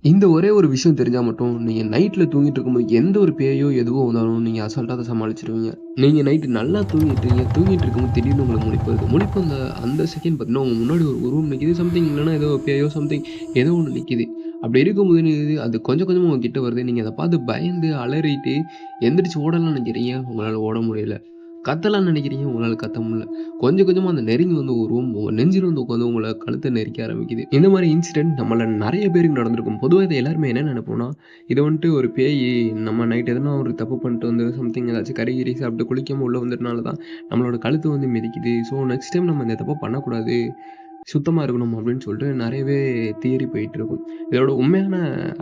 இந்த ஒரே ஒரு விஷயம் தெரிஞ்சா மட்டும், நீங்க நைட்ல தூங்கிட்டு இருக்கும்போது, எந்த ஒரு பேயோ, எதுவோ வந்தாலும் நீங்க அசால்ட்டா அத சமாளிச்சுருவீங்க. நீங்க நைட்டு நல்லா தூங்கிட்டுருக்கீங்க. தூங்கிட்டு இருக்கும்போது திடீர்னு உங்களுக்கு முழிப்பு வருது. முழிப்பு அந்த அந்த செகண்ட் பார்த்தீங்கன்னா, உங்க முன்னாடி ஒரு உருவம் நிக்குது. சம்திங் இல்லன்னா ஏதோ பேயோ சம்திங் ஏதோ ஒண்ணு நிக்குது. அப்படி இருக்கும்போது அது கொஞ்சம் கொஞ்சமா உங்க கிட்ட வருது. நீங்க அத பார்த்து பயந்து அலறிட்டு, எந்திரிச்சு ஓடலாம்னு நெனைக்கிறீங்க. உங்களால ஓட முடியல. கத்தலாம்னு நெனைக்கிறீங்க. உங்களால கத்த முடியல. கொஞ்சம் கொஞ்சமா அந்த நெருங்கி வந்த உருவம் உங்க நெஞ்சில வந்து உட்காந்து உங்கள கழுத்த நெரிக்க ஆரம்பிக்குது. இந்த மாரி இன்சிடென்ட் நம்மள நெறைய பேருக்கு நடந்திருக்கும். பொதுவா இத எல்லாருமே என்ன நெனைப்போம்னா, இது வந்துட்டு ஒரு பேயி நம்ம நைட் எதனா ஒரு தப்பு பண்ணிட்டு வந்து சம்திங் ஏதாச்சும் கறி கிரி சாப்பிட்டு குளிக்காம உள்ள வந்ததுனால தான் நம்மளோட கழுத்து வந்து மிதிக்குது. ஸோ நெக்ஸ்ட் டைம் நம்ம இந்த தப்ப பண்ணக்கூடாது. சுத்தமா இருக்கணும் அப்படின்னு சொல்லிட்டு நெறையவே தியரி போயிட்டுருக்கும். இதோட உண்மையான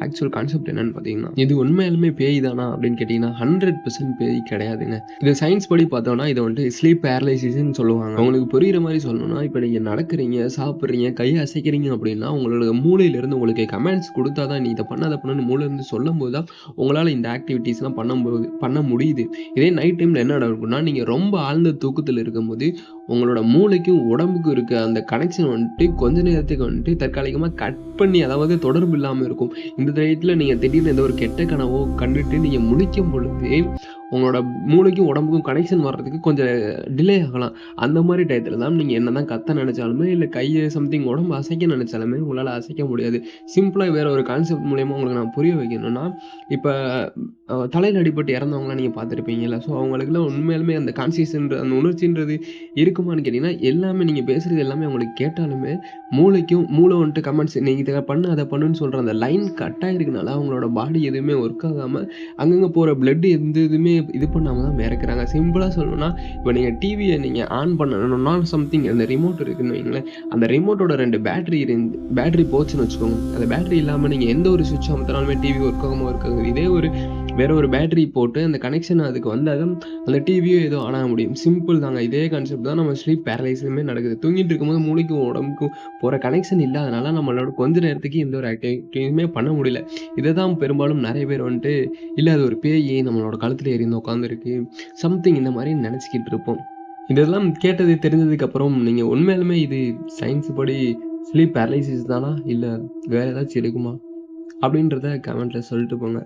ஆக்சுவல் கான்செப்ட் என்னன்னு பார்த்தீங்கன்னா, இது உண்மையாலுமே பேய் தானா அப்படின்னு கேட்டீங்கன்னா, 100% பேய் கிடையாதுங்க. இது சயின்ஸ் படி பார்த்தோம்னா, இத வந்துட்டு ஸ்லீப் பேரலைசிஸ்ன்னு சொல்லுவாங்க. உங்களுக்கு புரியிற மாரி சொல்லணும்னா, இப்ப நீங்க நடக்கிறீங்க, சாப்பிடுறீங்க, கைய அசைக்கிறீங்க அப்படின்னா, உங்களோட மூளையிலிருந்து உங்களுக்கு கமாண்ட்ஸ் குடுத்தா தான், நீ இத பண்ணு, அத பண்ணுன்னு மூளையிலருந்து சொல்லும்போது தான், உங்களால இந்த ஆக்டிவிட்டீஸ்லாம் பண்ண முடியுது. இதே நைட் டைம்ல என்ன நடக்கும்னா, நீங்க ரொம்ப ஆழ்ந்த தூக்கத்துல இருக்கும்போது, உங்களோட மூளைக்கும், உடம்புக்கும் இருக்க அந்த கனெக்ஷன் வந்துட்டு கொஞ்ச நேரத்துக்கு வந்துட்டு தற்காலிகமா கட் பண்ணி அதாவது தொடர்பு இல்லாம இருக்கும். இந்த டயத்துல நீங்க திடீர்னு ஏதோ ஒரு கெட்ட கனவோ கண்டுட்டு நீங்க முழிக்கும் பொழுது, உங்களோட மூளைக்கும், உடம்புக்கும் கனெக்ஷன் வர்றதுக்கு கொஞ்சம் டிலே ஆகலாம். அந்த மாரி டயத்துல தான் நீங்க என்னதான் கத்த நெனச்சாலுமே, இல்ல கைய சம்திங் உடம்பு அசைக்க நெனச்சாலுமே உங்களால அசைக்க முடியாது. சிம்பிளா வேற ஒரு கான்செப்ட் மூலியமா உங்களுக்கு நான் புரிய வைக்கணும்னா, இப்ப தலையில அடிபட்டு இறந்தவங்கலாம் நீங்க பார்த்துருப்பீங்கல்ல. ஸோ அவங்களுக்கெல்லாம் உண்மையாலுமே அந்த கான்ஷியஸ்ன்ற அந்த உணர்ச்சின்றது இருக்குமான்னு கேட்டீங்கன்னா, எல்லாமே நீங்க பேசுறது எல்லாமே அவங்களுக்கு கேட்டாலுமே, மூளை வந்துட்டு கமெண்ட்ஸ் நீ இத பண்ணு, அத பண்ணுன்னு சொல்ற அந்த லைன் கட் ஆயிருக்கனால அவங்களோட பாடி எதுவுமே ஒர்க் ஆகாம, அங்கங்க போற பிளட் எந்த இதுவுமே இது பண்ணாம தான் இறக்குறாங்க. சிம்பிளா சொல்லணும்னா, இப்ப நீங்க டிவிய நீங்க ஆன் பண்ணணும்னா சம்திங் அந்த ரிமோட் இருக்குன்னு வைங்களேன், அந்த ரிமோட்டோட 2 பேட்டரி போச்சுன்னு வச்சுக்கோங்க. அந்த பேட்டரி இல்லாம நீங்க எந்த ஒரு ஸ்விட்ச் அமுத்துனாலுமே டிவி ஒர்க் ஆகாது. இதே வேற ஒரு பேட்டரி போட்டு அந்த கனெக்ஷன் அதுக்கு வந்தா தான் அந்த டிவியும் ஏதோ ஆன் ஆக முடியும். சிம்பிள் தாங்க. இதே கான்செப்ட் தான் நம்ம ஸ்லீப் பேரலைஸ்லயுமே நடக்குது. தூங்கிட்டு இருக்கும்போது மூளைக்கும், உடம்புக்கும் போற கனெக்ஷன் இல்லாதனால நம்மளோட கொஞ்ச நேரத்துக்கு எந்த ஒரு ஆக்டிவிட்டியுமே பண்ண முடியல. இத தான் பெரும்பாலும் நெறைய பேர் வந்துட்டு, இல்ல அது ஒரு பேயி நம்மளோட கழுத்துல ஏறி வந்து உட்கார்ந்திருக்கு. சம்திங் இந்த மாரி நெனச்சுக்கிட்டு இருப்போம். இதெல்லாம் கேட்டது தெரிஞ்சதுக்கு அப்புறம் நீங்க உண்மையாலுமே இது சயின்ஸ் படி ஸ்லீப் பேரலைசிஸ் தானா? இல்ல வேற ஏதாச்சும் இருக்குமா? அப்படின்றத கமெண்ட்ல சொல்லிட்டு போங்க.